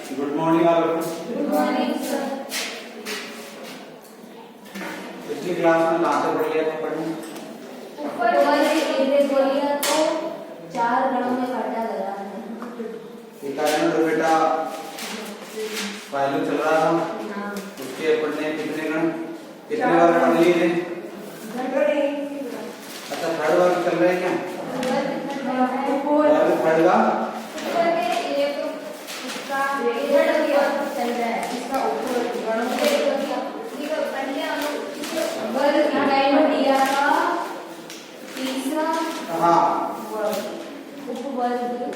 Good morning आप लोग। Good morning sir. पिछली क्लास में कहाँ से पढ़ लिया था पढ़ने? ऊपर वाले केंद्र गोलियां को 4 गणों में काटा गया है। इकाई में तो बेटा पहले चल रहा था, हाँ। उसके पढ़ने कितने गण कितने बार पढ़ लिए थे? अच्छा थर्ड बार चल रहा है क्या? थर्ड का ऊपर के एक इसका डेढ़ चल रहा है, इसका ऊपर गणों के ये पढ़िए हम वर्ग इकाई में दिया था तीसरा। हाँ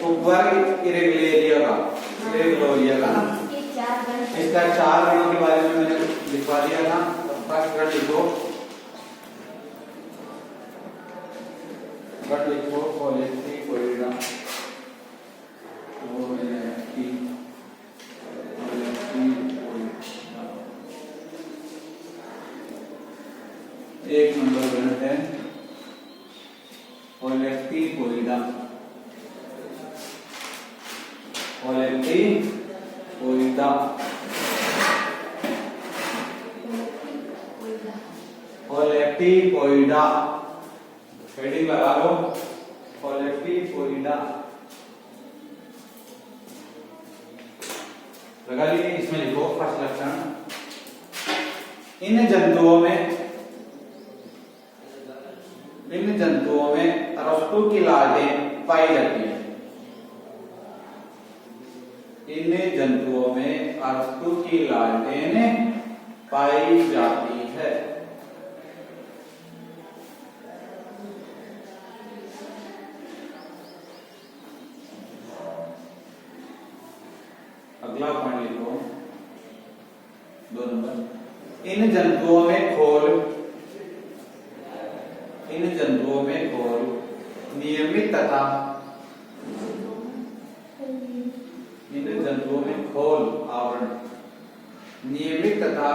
उपवर्ग इरेगुलेरिया का ना ये 4 गण इसका 4 गणों के बारे में मैंने लिखवा दिया था। फर्स्ट गण लिखो, गण लिखो कोलेस्ट्री कोलिडा एक नंबर गण है कोलेस्टिकोइडा। कोलेस्टिकोइडा कोलेस्टिकोइडा हेडिंग लगा लो, कोलेस्टिकोइडा लगा लीजिए। इसमें लिखो फर्स्ट लक्षण, इन जंतुओं में अरस्तु की लार्वें पाई जाती है। इन जंतुओं में अरस्तु की लार्वें पाई जाती है। अगला पॉइंट लिखो 2 नंबर, इन जंतुओं में खोल नियमित तथा आवरण नियमित तथा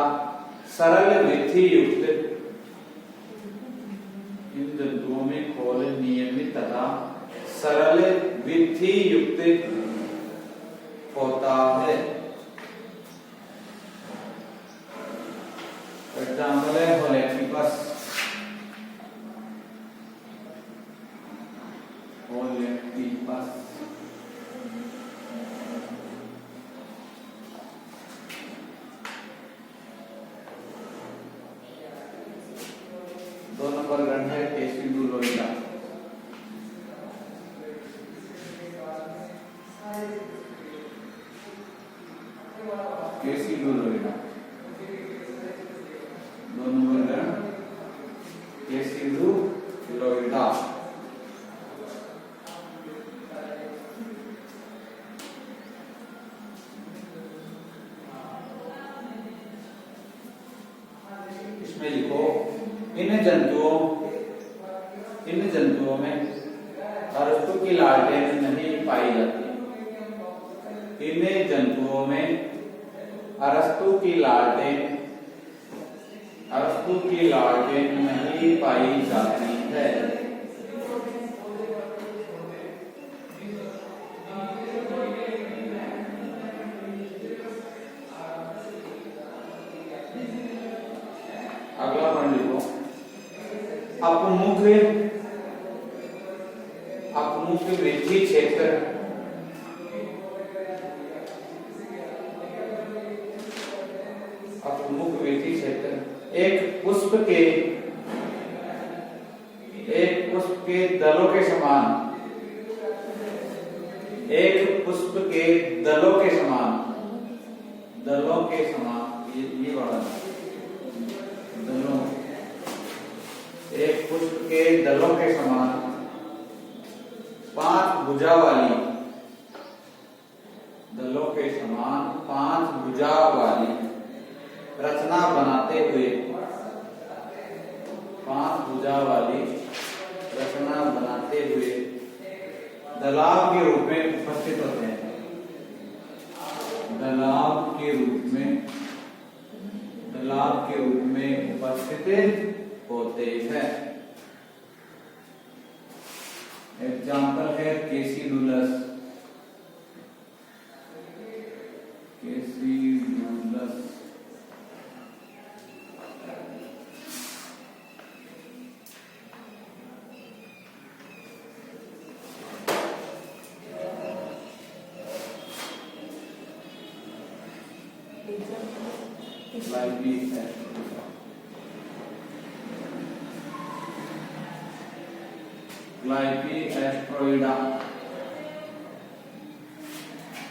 सरल वृद्धि युक्त। इन जंतुओं में खोल नियमित तथा सरल वृद्धि युक्त होता है। एग्जाम्पल है होलेक्टिपस। दो नंबर गण है केसिडुलोइडा। केसिडुलोइडा 2 नंबर गण केसिडुलोइडा। इसमें लिखो, इन जंतुओं में अरस्तु की लार्वें नहीं पाई जाती। इन जंतुओं में अरस्तु की लार्वें नहीं पाई जाती है। अगला पॉइंट लिखो, अपमुख वृद्धि क्षेत्र। अपमुख वृद्धि क्षेत्र एक पुष्प के दलों के समान, एक पुष्प के दलों के समान ये बड़ा दलों, एक पुष्प के दलों के समान 5 भुजा वाली दलों के समान 5 भुजा वाली रचना बनाते हुए 5 भुजा वाली रचना बनाते हुए दलाव के रूप में उपस्थित होते हैं। दलाव के रूप में उपस्थित होते हैं। एग्जाम्पल है केसिडुलस। क्लाइपी एस्ट्रोइडा,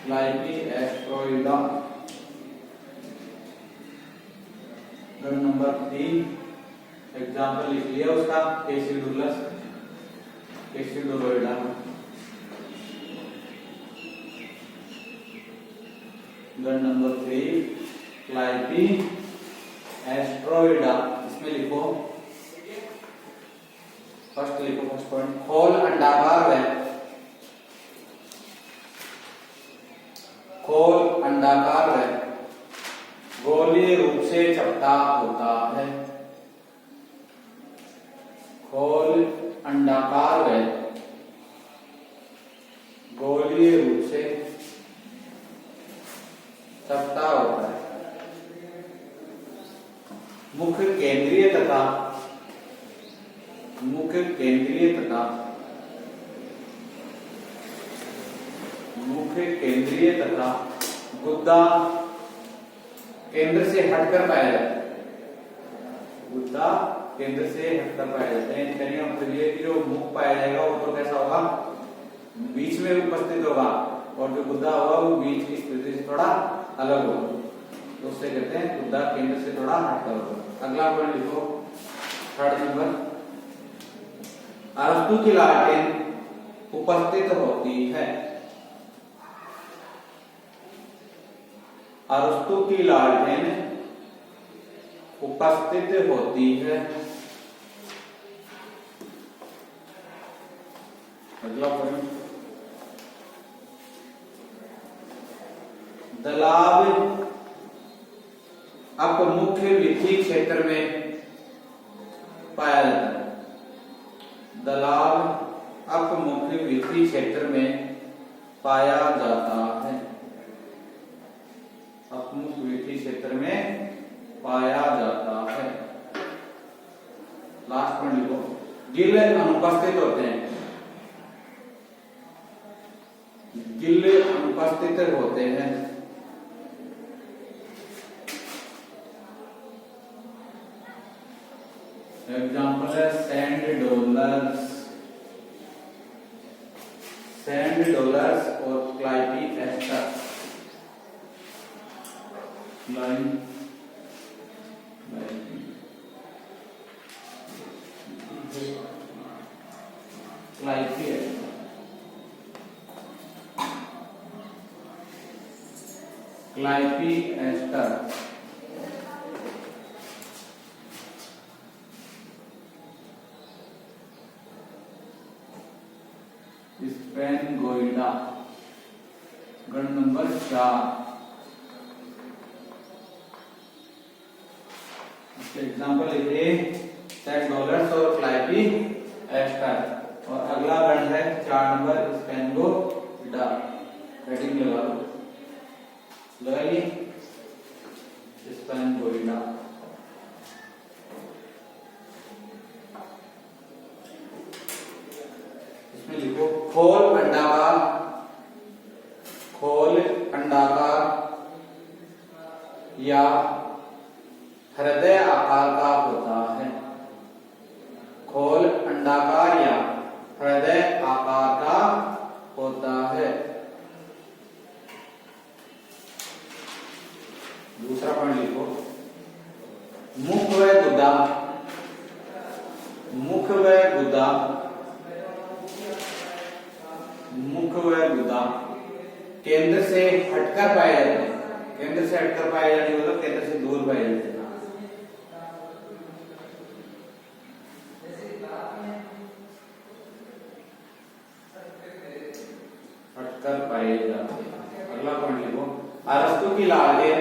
क्लाइपी एस्ट्रोइडा। नंबर 3 एग्जाम्पल लिख लिया उसका, कैसिडुलस कैसिडुलोइडा। नंबर 3 क्लाइपी एस्ट्रोइडा। इसमें लिखो, फर्स्ट लिखो, फर्स्ट पॉइंट, खोल अंडाकार है, खोल अंडाकार है, गोलीय रूप से चपटा होता है। खोल अंडाकार है, गोलीय रूप से चपटा होता है। मुख्य केंद्रीय तथा मुख्य केंद्रीय तथा गुद्दा केंद्र से हटकर पाया जाता है। गुद्दा केंद्र से हटकर पाया जाता है। यानी जो मुख पाया जाएगा वो तो कैसा होगा, बीच में उपस्थित होगा, और जो गुद्दा होगा वो बीच की स्थिति से थोड़ा अलग होगा, तो उससे कहते हैं गुद्दा केंद्र से थोड़ा हटकर होगा। अगला पॉइंट लिखो, थर्ड नंबर, अरस्तु की लालटेन उपस्थित होती है। अरस्तु की लालटेन उपस्थित होती है। अगला पॉइंट, दलाव अपमुख्य विधि क्षेत्र में पाया जाता है। दलाव अपमुख्य विधि क्षेत्र में पाया जाता है। अपमुख विधि क्षेत्र में पाया जाता है। लास्ट पॉइंट लिखो, गिल अनुपस्थित होते हैं। गिल अनुपस्थित होते हैं। एग्जाम्पल है सैंड डॉलर्स और क्लाइपी एस्टर। क्लाइपी एस्टर स्पेनगोइडा। गण नंबर 4 एग्जाम्पल लिखिए, सैंड डॉलर्स और क्लाइपी एस्टर। और अगला गण है 4 नंबर स्पेनगोइडा। हेडिंग लगा लो, लगाइए स्पेनगोइडा। इसमें लिखो, खोल अंडाकार या हृदय आकार का होता है। खोल अंडाकार या हृदय आकार का होता है। दूसरा पॉइंट लिखो, मुख व गुदा केंद्र से हटकर पाए जाते हैं। केंद्र से हटकर पाए जाने मतलब केंद्र से दूर पाए जाते हैं। हटकर पाए जाते हैं। अगला पॉइंट लिखो, अरस्तु की लालटेन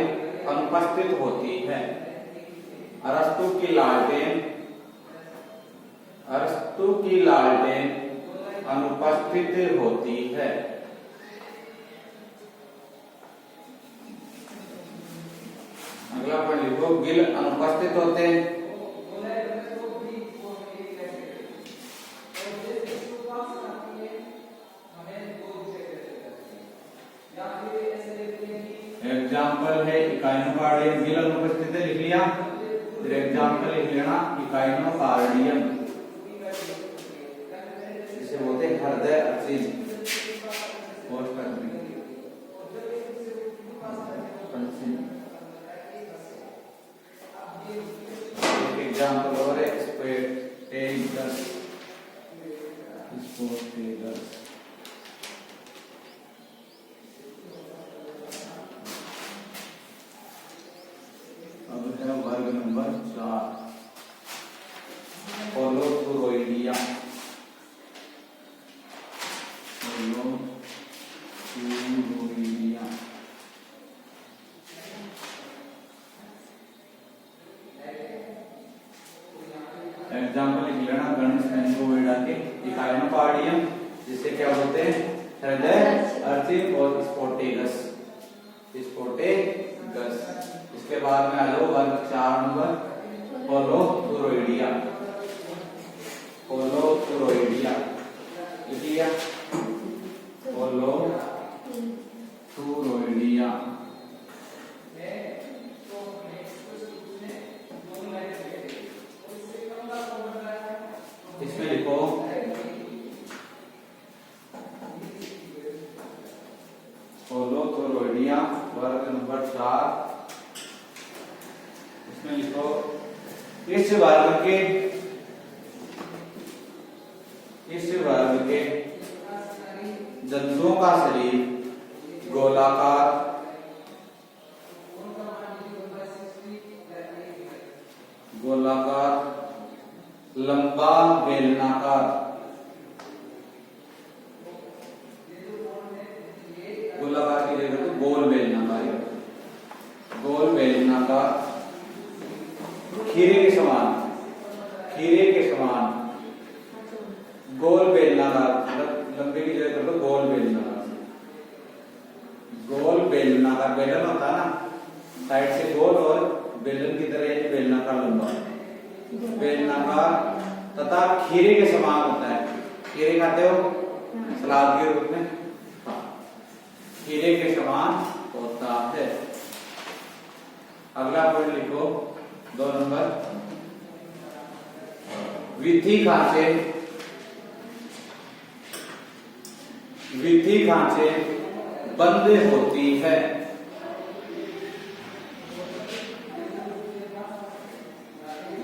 अनुपस्थित होती है। अरस्तु की लालटेन अनुपस्थित होती है। अगला पॉइंट लिखो, गिल अनुपस्थित होते हैं। एग्जाम्पल है इकाइनोकार्डियम, गिल अनुपस्थित है लिख लिया, फिर एग्जाम्पल लिख लेना इकाइनोकार्डियम, इसे बोलते हैं हृदय अर्चिन। एग्जाम्पल और है स्पोर्टेगस, स्पोर्टेगस। अब है वर्ग नंबर 4 होलोथुरोइडिया, होलोथुरोइडिया। एग्जाम्पल लिख लेना गणेश मैंगोवेडा के इकाइनोकार्डियम, जिसे क्या बोलते हैं हृदय अर्चिन, और स्पोर्टेगस, स्पोर्टेगस। इसके बाद में आ जाओ वर्ग 4 नंबर होलोथुरोइडिया, होलोथुरोइडिया लिख लिया, होलोथुरोइडिया। इसमें लिखो होलोथुरोइडिया वर्ग नंबर 4, इसमें लिखो इस वर्ग के जंतुओं का शरीर गोलाकार, गोलाकार, लंबा, बेलनाकार, गोलाकार की जगह तो गोल बेलनाकार, गोल बेलनाकार, खीरे के समान, खीरे के समान, गोल बेलनाकार, मतलब लंबे की जगह तो गोल बेलनाकार, गोल बेलनाकार, बेलन होता है ना साइड से गोल और बेलन की तरह बेलनाकार लंबा, बेलनाकार तथा खीरे के समान होता है। खीरे खाते हो सलाद के रूप में, खीरे के समान होता है। अगला पॉइंट लिखो 2 नंबर, विथी खांचे, विथी खांचे बंद होती है,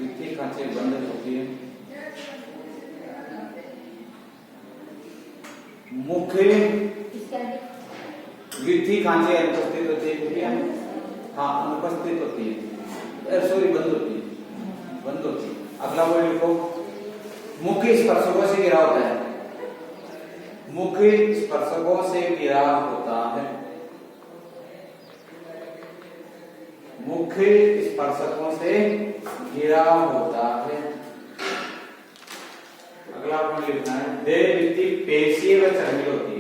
विथी खांचे बंद होती है। मुख्य विथी खांचे अनुपस्थित होती है, हाँ अनुपस्थित होती है, सॉरी बंद होती है, बंद होती है। अगला वर्ड लिखो मुख्य स्पर्शकों से घिरा होता है, मुख्य स्पर्शकों से घिरा होता है, मुख्य स्पर्शकों से घिरा होता है। अगला पॉइंट लिखना है देहभित्ति पेशीय व चर्बी होती है,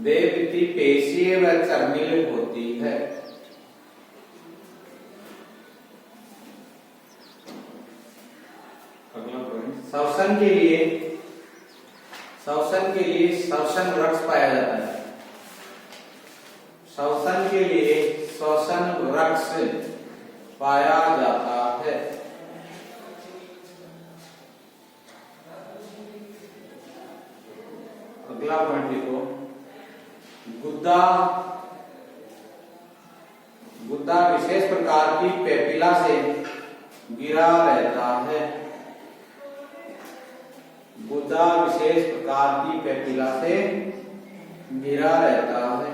देहभित्ति पेशीय व चर्बी होती है। अगला पॉइंट श्वसन के लिए श्वसन रक्ष पाया जाता है, श्वसन के लिए श्वसन रक्ष पाया जाता है। अगला पॉइंट लिखो गुद्दा, गुद्दा विशेष प्रकार की पेपिला से घिरा रहता है, गुद्दा विशेष प्रकार की पेपिला से घिरा रहता है।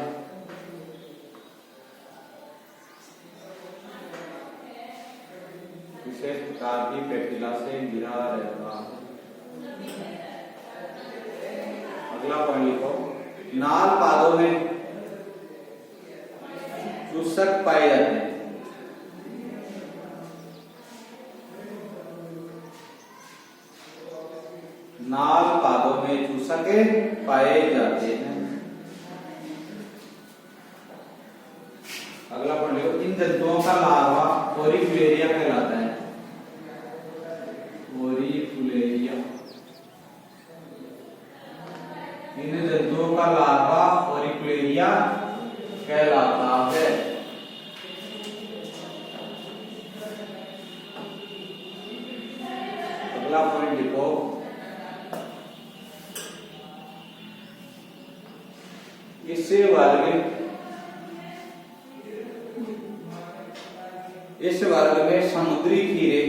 विशेष प्रकार की पेपिला से घिरा रहता है। अगला पॉइंट लिखो नाल पादों में चूसक पाए जाते हैं, नाल पादों में चूसक पाए जाते हैं। अगला पॉइंट लिखो इन जंतुओं का लार्वा ओरिफिलेरिया कहलाता है, ओरिफिलेरिया। अगला पॉइंट लिखो, इस वर्ग में समुद्री खीरे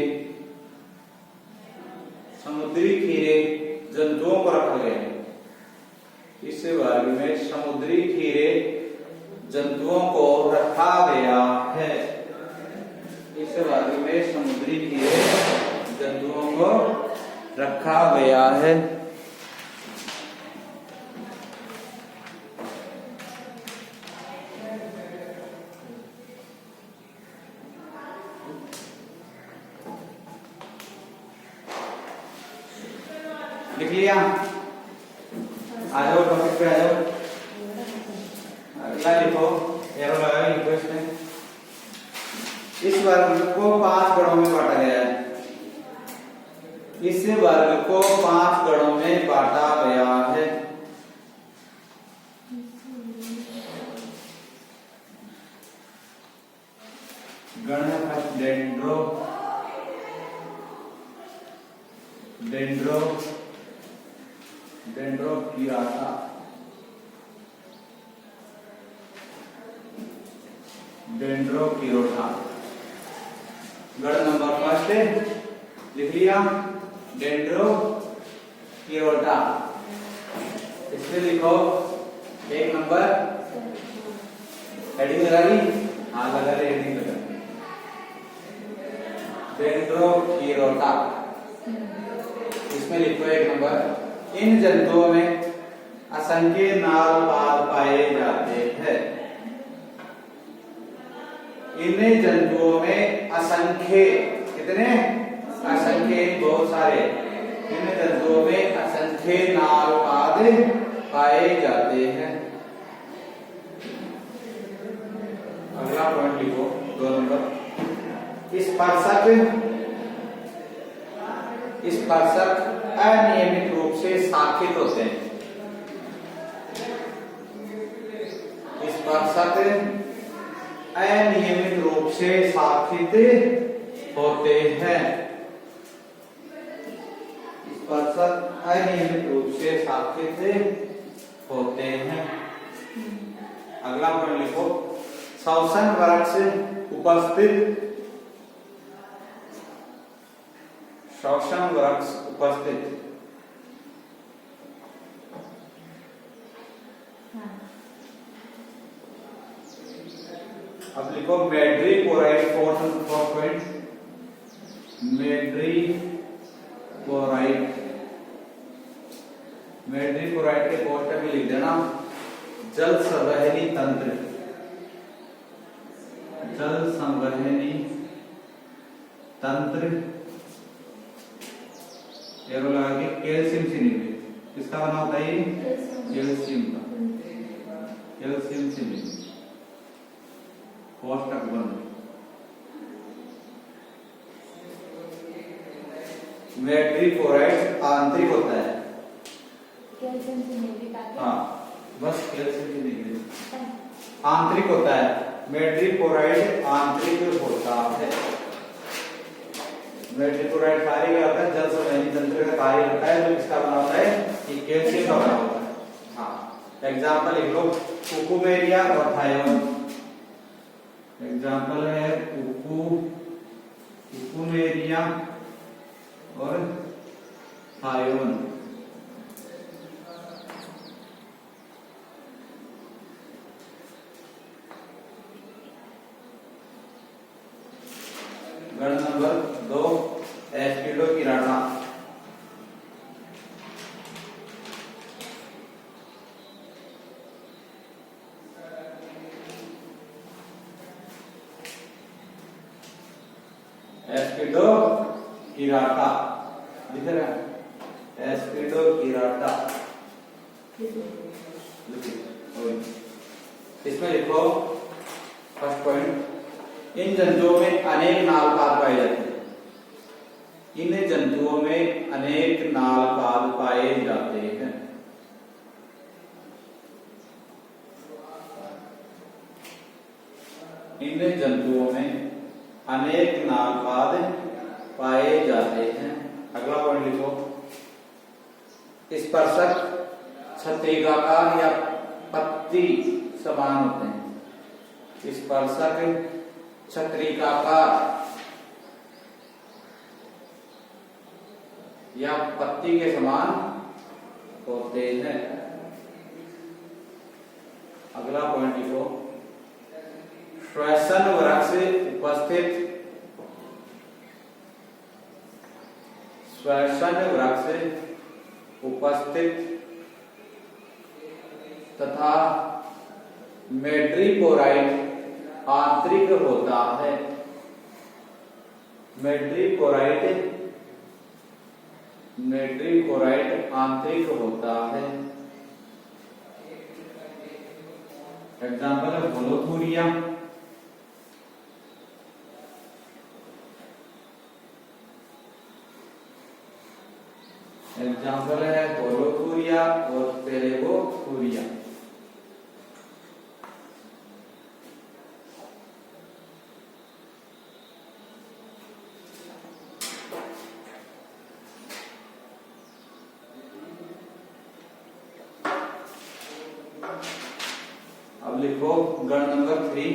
जंतुओं को रखा गया है। इस वर्ग में समुद्री खीरे जंतुओं को रखा गया है। इस वर्ग में समुद्री खीरे जंतुओं को रखा गया है। लिख लिया? आ जाओ टॉपिक पे आ जाओ। अगला लिखो, एरो लगा लिखो इसमें। इस वर्ग को 5 गणों में बांटा गया है। इस वर्ग को 5 गणों में बांटा गया है। गण है डेंड्रोकिराटा। डेंड्रोकिरोटा गण नंबर फर्स्ट लिख लिया, डेंड्रोकिरोटा। इसमें लिखो 1 नंबर, हेडिंग लगा ली? हाँ लगा रहे, हेडिंग लगा। डेंड्रोकिरोटा, इसमें लिखो 1 नंबर, इन जंतुओं में असंख्य नाल पाद पाए जाते हैं। इन जंतुओं में असंख्य, कितने? असंख्य, बहुत सारे। इन जंतुओं में असंख्य नाल पाद पाए जाते हैं। अगला पॉइंट लिखो 2 नंबर, स्पर्शक अनियमित रूप से शाखित होते हैं। स्पर्शक अनियमित रूप से शाखित होते हैं। स्पर्शक अनियमित रूप से शाखित होते हैं। अगला पॉइंट लिखो, श्वसन वृक्ष उपस्थित। श्वसन वृक्ष उपस्थित। अब लिखो मैड्रीपोराइट, 4 पॉइंट, मैड्रीपोराइट के पोस्टर में लिख देना, जल संवहनी तंत्र। जल संवहनी तंत्र, एरो लगा के, कैल्शियम से निर्मित। किसका बना होता है? कैल्शियम का। कैल्शियम से निर्मित कोष्टक बंद। मैड्रीपोराइट आंतरिक होता है। कैल्शियम से निर्मित। हाँ बस कैल्शियम से निर्मित आंतरिक होता है। मैड्रीपोराइट आंतरिक होता है। मैड्रीपोराइट कार्य क्या होता है? जल संवहनी तंत्र का कार्य होता है, जो किसका बना होता है? कि कैल्शियम का बना होता है। हाँ एग्जाम्पल लिख लो, कुकुमेरिया और थायोन। एग्जाम्पल है कुकुमेरिया और थायोन। गण नंबर 2 एस्पिडोकिराटा। एस्पिडोकिराटा लिख रहे हैं, एस्पिडोकिराटा। इसमें लिखो फर्स्ट पॉइंट, इन जंतुओं में अनेक नाल पाद पाए जाते हैं। इन जंतुओं में अनेक नाल पाद पाए जाते हैं। इन जंतुओं में अनेक नाल पाद पाए जाते हैं। अगला पॉइंट लिखो, स्पर्शक छत्रिकाकार या पत्ती समान होते हैं। स्पर्शक छत्रिकाकार या पत्ती के समान होते हैं। अगला पॉइंट लिखो, श्वसन वृक्ष उपस्थित, श्वसन वृक्ष उपस्थित तथा मेट्रिपोराइट आंतरिक होता है। मेट्रिपोराइट आंतरिक होता है। एग्जाम्पल है होलोथूरिया, एग्जाम्पल है होलोथूरिया और पेरेगोथूरिया। अब लिखो गण नंबर 3,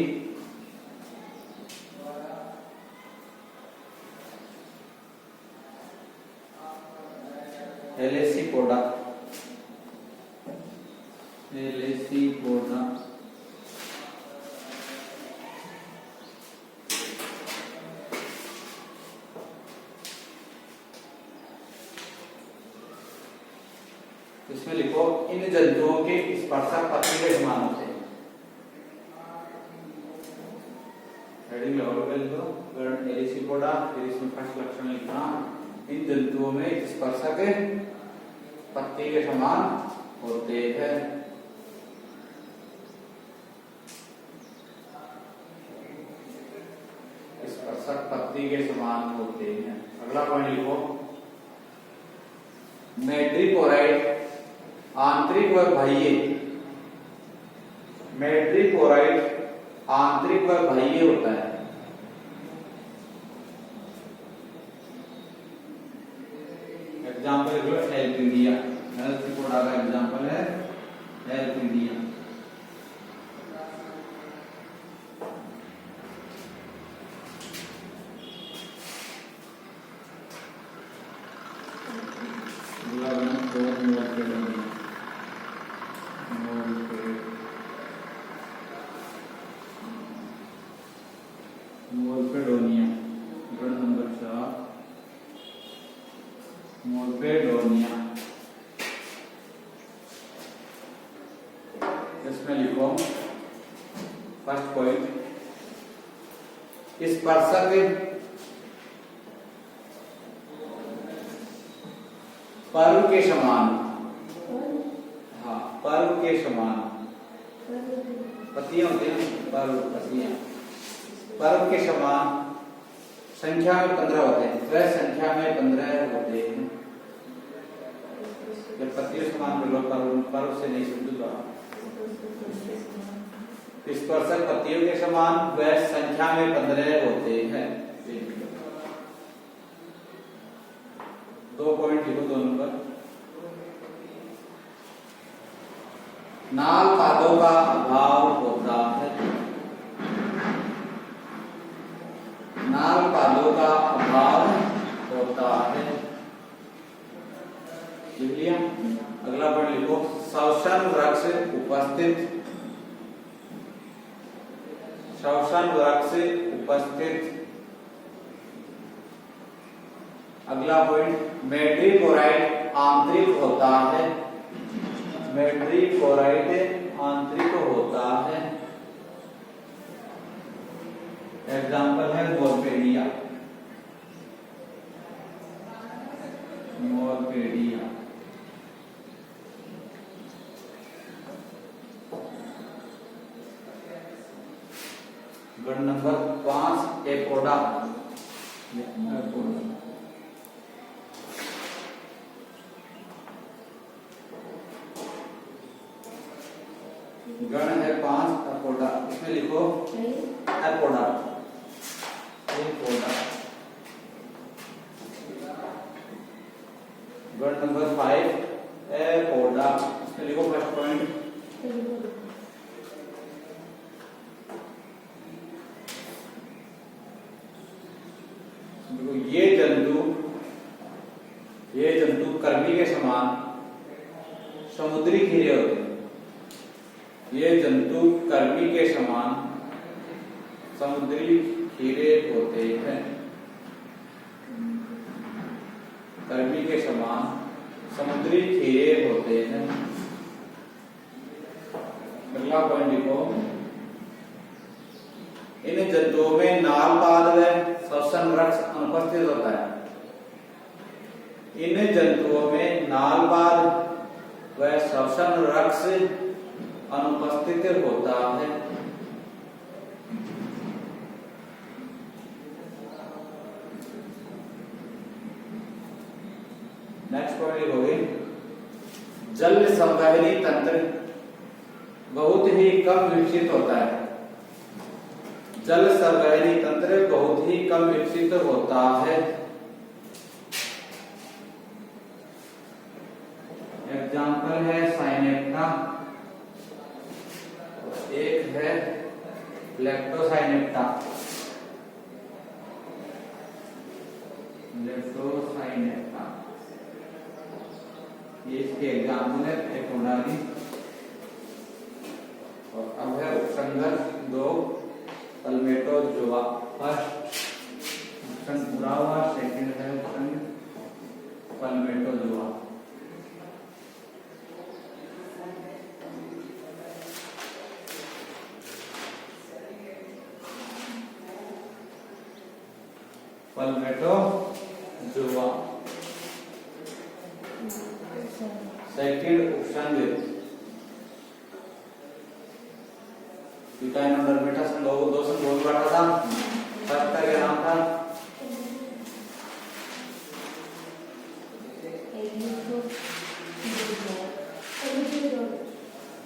एलेसीपोडा। इसमें लिखो, इन जंतुओं के स्पर्शक पत्ती के समान होते हैं। हेडिंग लेवल लिखो गण एलेसीपोडा, फिर इसमें फर्स्ट लक्षण लिखना, इन जंतुओं में स्पर्शक पत्ती के समान होते हैं। स्पर्शक पत्ती के समान होते हैं। अगला पॉइंट लिखो, मेट्रिपोराइट आंतरिक व बाह्य, मेट्रिपोराइट आंतरिक व बाह्य होता है। एग्जाम्पल लिखो एल्पिडिया, एल्पिपोडा का एग्जाम्पल है एल्पिडिया। मोरपेडोनिया, गण नंबर 4 मोरपेडोनिया। इसमें लिखो फर्स्ट पॉइंट, स्पर्शक पर्व के समान, हाँ पर्व के समान, पत्तियां होती हैं पर्व, पत्तियां पर्व के समान संख्या में 15 होते हैं, वह संख्या में 15 होते हैं। जब पत्तियों समान पर्व से नहीं समझूंगा, स्पर्शक पत्तियों के समान वह संख्या में 15 होते हैं। 2 पॉइंट लिखो 2 नंबर, नाल पादों का अभाव होता है। नाल पादों का अभाव होता है। लिख लिया। अगला पॉइंट लिखो, श्वसन वृक्ष उपस्थित, श्वसन वृक्ष उपस्थित। अगला पॉइंट, मेट्रिपोराइट आंतरिक होता है, मेट्रिपोराइट आंतरिक होता है। एग्जाम्पल है मोरपेडिया, मोरपेडिया। गण नंबर 5 एपोडा, गण है 5 एपोडा। इसमें लिखो एपोडा, एपोडा। वर्ड नंबर 5 ए पौधा, इसमें लिखो फर्स्ट पॉइंट। देखो ये जंतु कर्मी के समान समुद्री खीरे होते हैं। ये जंतु कर्मी के समान समुद्री खीरे होते हैं। कर्मी के समान समुद्री खीरे होते हैं। अगला पॉइंट लिखो, इन जंतुओं में नालपाद व श्वसन रक्ष अनुपस्थित होता है। इन जंतुओं में नालपाद व श्वसन रक्ष अनुपस्थित होता है। नेक्स्ट पॉइंट लिखोगे, जल संवहनी तंत्र बहुत ही कम विकसित होता है। जल संवहनी तंत्र बहुत ही कम विकसित होता है। एग्जाम्पल है साइनेप्टा, एक है लेप्टोसाइनेप्टा। लेप्टोसाइनेप्टा ये इसके एग्जाम्पल है, एक उड़ानी। और अब है उपसंगर 2 पल्मेटोजोआ। फर्स्ट ऑप्शन पूरा हुआ, सेकंड है ऑप्शन पल्मेटोजोआ। पल्मेटोजोआ सेकंड उपसंग इकाइनोडर्मेटा संघ दो संघ बहुत बड़ा था। फर्स्ट का क्या नाम था?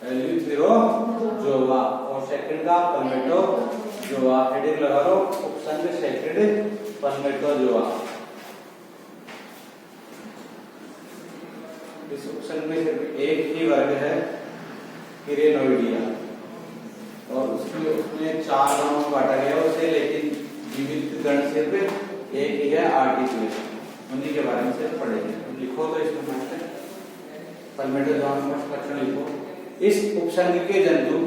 एल्यूथेरोजोआ और सेकंड का पल्मेटोजोआ। हेडिंग लगा लो, उपसंग सेकंड पल्मेटोजोआ। इस उपसंग में सिर्फ एक ही वर्ग है, किरेनोइडिया, और उसमें 4 गणों में बांटा गया उसे, लेकिन जीवित गण सिर्फ एक ही है, आर्टिकुलेट। उन्हीं के बारे में सिर्फ पढ़ेंगे। लिखो तो इसमें पल्मेटोजोआ में फर्स्ट लक्षण लिखो, इस उपसंग के जंतु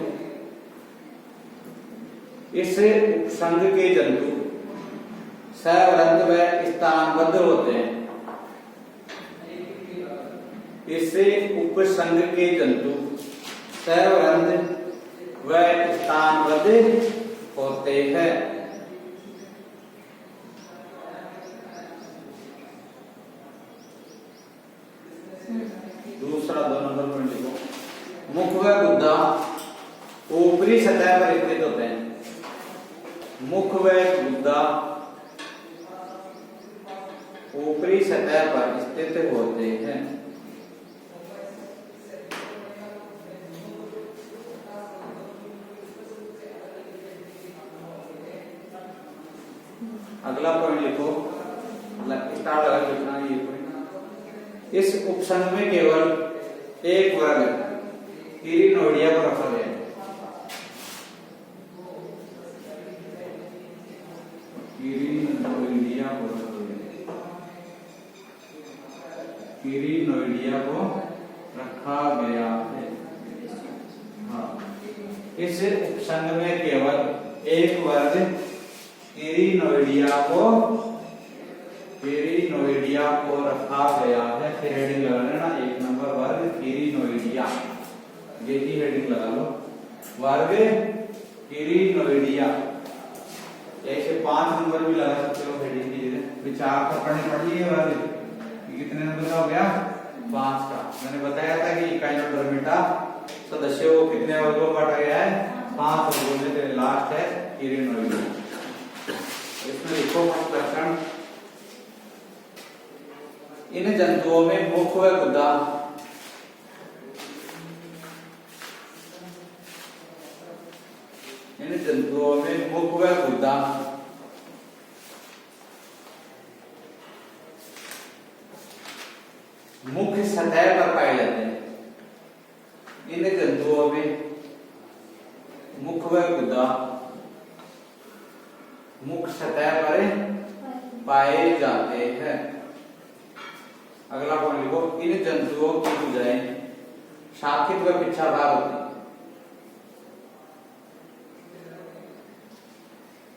सवृंत व स्थानबद्ध होते हैं। इससे उपसंग के जंतु सवृंत व स्थानबद्ध होते हैं। दूसरा 2 नंबर पॉइंट लिखो, मुख व गुद्दा ऊपरी सतह पर स्थित होते हैं। मुख व गुद्दा ऊपरी सतह पर स्थित होते हैं। अगला पॉइंट लिखो, स्टार लगा लिखना ये पॉइंट। इस उपसंग में केवल एक वर्ग किरिनोइडिया को रखा गया है। किरिनोइडिया को रखा गया है। हाँ, इस उपसंग में केवल एक वर्ग किरिनोइडिया को रखा गया है। फिर हेडिंग लगा लेना, 1 नंबर वर्ग किरिनोइडिया, ये ही हेडिंग लगा लो, वर्ग किरिनोइडिया। ऐसे 5 नंबर भी लगा सकते हो हेडिंग की जगह। विचार तो पढ़ने पड़िए वर्ग कितने नंबर का हो गया? 5 का। मैंने बताया था कि इकाइनोडर्मेटा सदस्यों को कितने वर्गों में बांटा गया है? 5 वर्गों में। लास्ट है किरिनोइडिया। इसमें लिखो फर्स्ट लक्षण, इन जंतुओं में मुख व गुदा मुख्य सतह पर पाए जाते हैं। इन जंतुओं में मुख व गुदा मुख्य सतह पर पाए जाते हैं। अगला पॉइंट लिखो, इन जंतुओं की भुजाएं शाखित व पिच्छाकार होती है।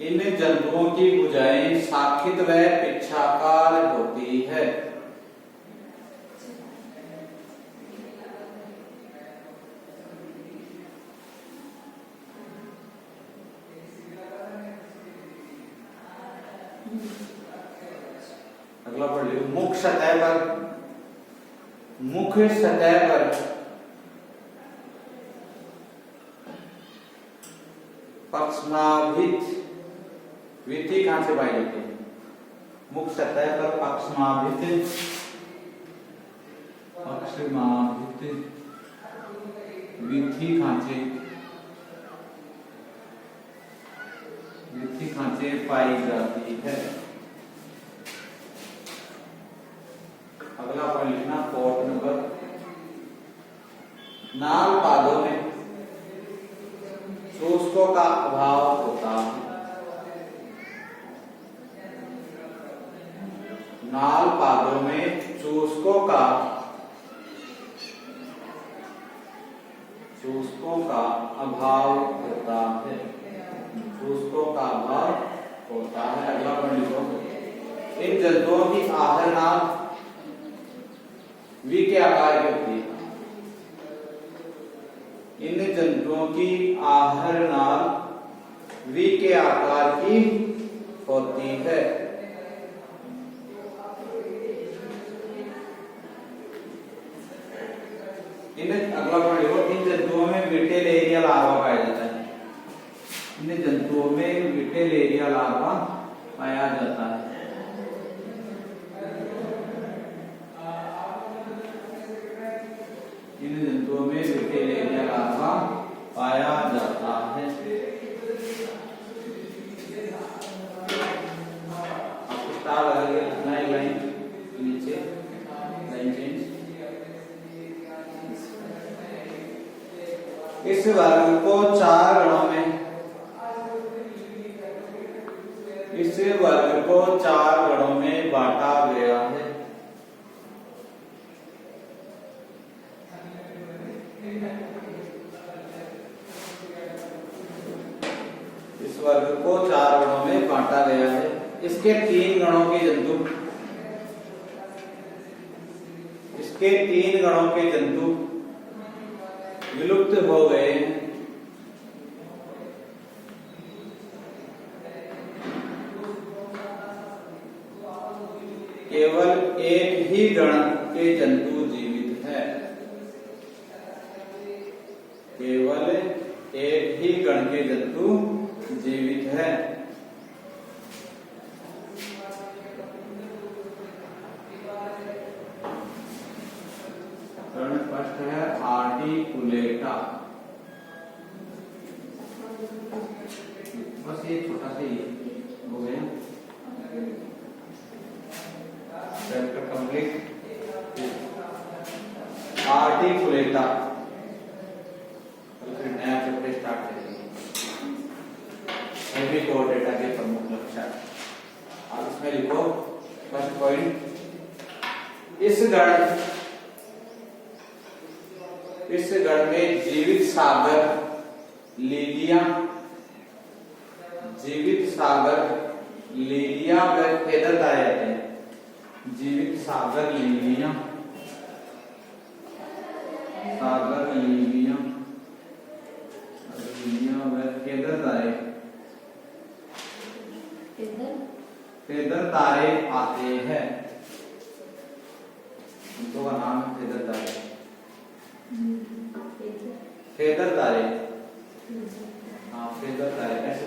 इन जंतुओं की भुजाएं शाखित व पिच्छाकार होती है। अगला पढ़ लो, मुख्य सतह पर पक्षमाभित विथि कहां से पाई जाती है? मुख्य सतह पर पक्षमाभित विथि खांचे पाई जाती है। अगला पॉइंट लिखना, पॉइंट नंबर, नाल पादों में चूसकों का अभाव होता है। नाल पादों में चूसकों का अभाव होता है। चूसकों का अभाव होता है। अगला पॉइंट लिखो, इन जंतुओं की आहार नाल वी के आकार की होती है। इन जंतुओं की आहार नाल वी के आकार की होती है। अगला पॉइंट लिखो, इन जंतुओं में विटेलेरिया लार्वा पाया जाता है। इन जंतुओं में विटेलेरिया लार्वा पाया जाता है। इन जंतुओं में विटेलेरिया लार्वा पाया जाता है। आपको स्टार लगा के लिखना है, लाइन नीचे लाइन चेंज। इस वर्ग को चार गणों में बांटा गया है। इस वर्ग को चार गणों में बांटा गया है। इसके तीन गणों के जंतु विलुप्त हो गए हैं। केवल एक ही गण के जंतु जीवित है। केवल एक ही गण के जंतु जीवित है। फर्स्ट है आर्टिकुलेटा। बस ये छोटा सा ही हो गया, चैप्टर कंप्लीट। आर्टिकुलेटा, फिर नया चैप्टर स्टार्ट करेंगे। हेमिकोडेटा के प्रमुख लक्षण। अब इसमें लिखो फर्स्ट पॉइंट, इस गण में जीवित सागर लीलिया व फेदर पाए जाते हैं। जीवित सागर लीलिया व फेदर तारे आते हैं। उनका नाम है फेदर तारे। फेदर तारे, हाँ फेदर तारे कैसे